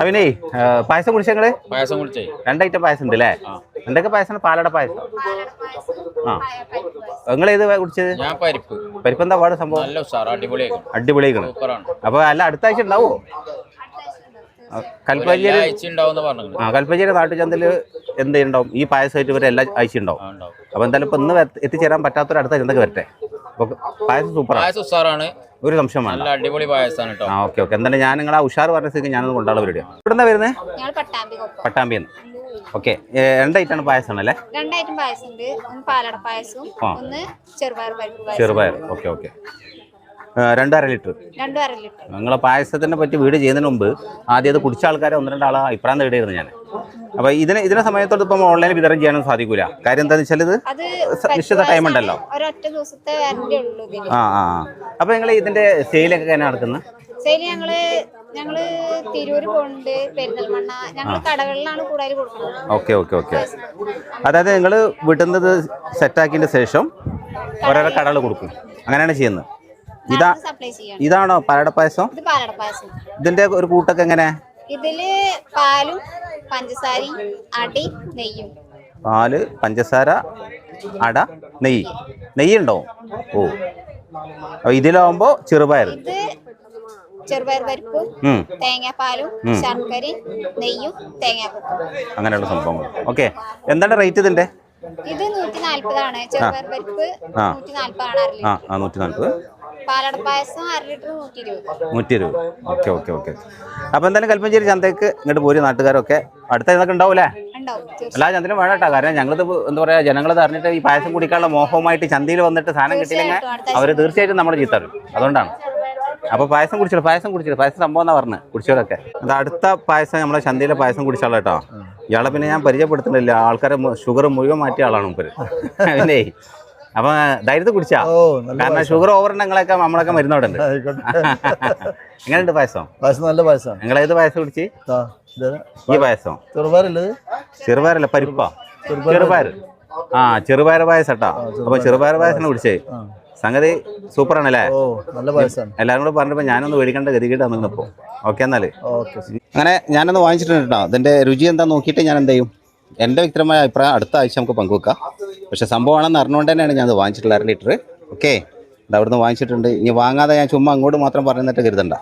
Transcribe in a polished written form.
അവനെ പായസം കുടിച്ചങ്ങള് പായസം കുടിച്ചേ 2 ഐറ്റം പായസം ഉണ്ട് അല്ലേ? എന്തൊക്കെ പായസം? പാലട പായസം. ആ നിങ്ങൾ ഏത് കുടിച്ചത്? ഞാൻ പരിപ്പ്. പരിപ്പ് എന്താ പാട് സംഭവം? നല്ല ഉഷാർ, അടിപൊളിയായിരിക്കും. അടിപൊളിയാക്കണം. സൂപ്പറാണ്. അപ്പൊ അല്ല അടുത്ത ആഴ്ച ഉണ്ടാവോ? കൽപ്പഞ്ചേരി കൽപ്പഞ്ചേരി നാട്ടുചന്തല് എന്ത് ഉണ്ടാവും? ഈ പായസമായിട്ട് ഇവരെ എല്ലാ ആഴ്ച ഉണ്ടാവും. അപ്പൊ എന്തായാലും ഇപ്പൊ ഇന്ന് എത്തിച്ചേരാൻ പറ്റാത്തൊരു അടുത്ത ചന്തക്ക് വരട്ടെ. അപ്പൊ പായസം സൂപ്പറാണ്, ഒരു സംശയം വേണ്ട. അടിപൊളി പായസമാണ് കേട്ടോ. Okay okay. എന്തായാലും ഞാൻ നിങ്ങളെ ഉഷാർ പറഞ്ഞ സ്ഥിതിക്ക് ഞാനത് കൊണ്ടാളെ പരിപാടിയാണ്. ഇവിടുന്ന വരുന്നത്? പട്ടാമ്പിന്ന്. ഓക്കെ. 2 ഐറ്റാണ് പായസം അല്ലേ? 2 ഐറ്റം പായസം ഉണ്ട്. ഒന്ന് പാലട പായസവും ഒന്ന് ചെറുപയർ. Okay okay. 2.5 ലിറ്റർ. നിങ്ങളെ പായസത്തിനെ പറ്റി വീഡിയോ ചെയ്യുന്നതിന് മുമ്പ് ആദ്യം അത് കുടിച്ച ആൾക്കാരെ 1-2 ആളെ അഭിപ്രായം നേടിയായിരുന്നു ഞാൻ. അപ്പൊ ഇതിനെ സമയത്തോട് ഇപ്പം ഓൺലൈനിൽ വിതരണം ചെയ്യാനും സാധിക്കൂല. കാര്യം എന്താണെന്ന് വെച്ചാൽ ഇത് നിശ്ചിത ടൈം ഉണ്ടല്ലോ. അപ്പൊ നിങ്ങൾ ഇതിന്റെ സെയിലൊക്കെ എങ്ങനെ നടക്കുന്നത്? ഞങ്ങള് തിരൂര് പോകുന്നുണ്ട്, പെരിന്തൽമണ്ണ, ഞങ്ങൾ കടകളിലാണ് കൂടുതൽ കൊടുക്കുന്നത്. Okay okay okay. അതായത് നിങ്ങൾ വീട്ടിൽ നിന്ന് സെറ്റാക്കിയതിന് ശേഷം ഓരോരോ കടകൾ കൊടുക്കും, അങ്ങനെയാണ് ചെയ്യുന്നത്. ഇതാണോ പാലട പായസം? ഇതിന്റെ ഒരു കൂട്ടൊക്കെ എങ്ങനെ? ഇതില് പാലും പഞ്ചസാരയും അടി നെയ്യും. പാല്, പഞ്ചസാര, അട, നെയ്യുണ്ടോ? ഓ, ഇതിലാവുമ്പോ ചെറുപയർ പരിപ്പും തേങ്ങാപ്പാലും ശർക്കരയും നെയ്യും തേങ്ങാപ്പാലും, അങ്ങനെയുള്ള സംഭവങ്ങൾ. ഓക്കെ. എന്താണ് റേറ്റ് ഇതിന്റെ? ഇത് 140 ആണ്. ചെറുപയർ പരിപ്പ് 140 ആണ്. 140. പാലട പായസം 1/2 ലിറ്റർ 120. Okay okay okay. അപ്പൊ എന്തായാലും കൽപ്പഞ്ചേരി ചന്തയ്ക്ക് ഇങ്ങോട്ട് പോരും നാട്ടുകാരൊക്കെ. അടുത്ത ഇതൊക്കെ ഉണ്ടാവൂലേ? എല്ലാ ചന്തയിലും വേണം കേട്ടോ. കാരണം ഞങ്ങളിത് എന്താ പറയാ, ജനങ്ങളത് അറിഞ്ഞിട്ട് ഈ പായസം കുടിക്കാനുള്ള മോഹവുമായിട്ട് ചന്തയിൽ വന്നിട്ട് സാധനം കിട്ടിയില്ലെങ്കിൽ അവര് തീർച്ചയായിട്ടും നമ്മുടെ ചീത്ത അറിയും. അതുകൊണ്ടാണ്. അപ്പൊ പായസം കുടിച്ചോളൂ. പായസം സംഭവം എന്നാ പറഞ്ഞത്. കുടിച്ചോളൊക്കെ. അത് അടുത്ത പായസം നമ്മളെ ചന്തയിലെ പായസം കുടിച്ചാളോ കേട്ടോ. ഇയാളെ പിന്നെ ഞാൻ പരിചയപ്പെടുത്തുന്നില്ല. ആൾക്കാരെ ഷുഗർ മുഴുവൻ മാറ്റിയ ആളാണ് മുമ്പ്. പിന്നെ അപ്പൊ ധൈര്യത്തിൽ കുടിച്ചാ, കാരണം ഷുഗർ ഓവർ ഉണ്ടെങ്കിലൊക്കെ നമ്മളൊക്കെ മരുന്നോടെ ഉണ്ട്. എങ്ങനെയുണ്ട് പായസം? നല്ല പായസം. നിങ്ങൾ ഏത് പായസം കുടിച്ച്? ഈ പായസം ചെറുപയറല്ല, പരിപ്പാ. ചെറുപയർ. ചെറുപയർ പായസം കേട്ടോ. അപ്പൊ ചെറുപയർ പായസം കുടിച്ചേ. സംഗതി സൂപ്പറാണല്ലേ? എല്ലാവരും കൂടെ പറഞ്ഞപ്പോ ഞാനൊന്ന് മേടിക്കേണ്ട ഗതികേട്ട് വന്നിപ്പോ. ഓക്കെ എന്നാല്. അങ്ങനെ ഞാനൊന്ന് വാങ്ങിച്ചിട്ടുണ്ട് കേട്ടോ. അതിന്റെ രുചി എന്താ നോക്കിയിട്ട് ഞാൻ എന്ത് ചെയ്യും, എൻ്റെ വ്യക്തിപരമായ അഭിപ്രായം അടുത്ത ആഴ്ച നമുക്ക് പങ്കുവെക്കാം. പക്ഷെ സംഭവമാണെന്ന് അറിഞ്ഞുകൊണ്ട് തന്നെയാണ് ഞാനത് വാങ്ങിച്ചിട്ടുള്ള 1/2 ലിറ്റർ. ഓക്കെ, ഇത് അവിടുന്ന് വാങ്ങിച്ചിട്ടുണ്ട്. ഇനി വാങ്ങാതെ ഞാൻ ചുമ്മാ അങ്ങോട്ട് മാത്രം പറയുന്നിട്ട് കരുതണ്ട.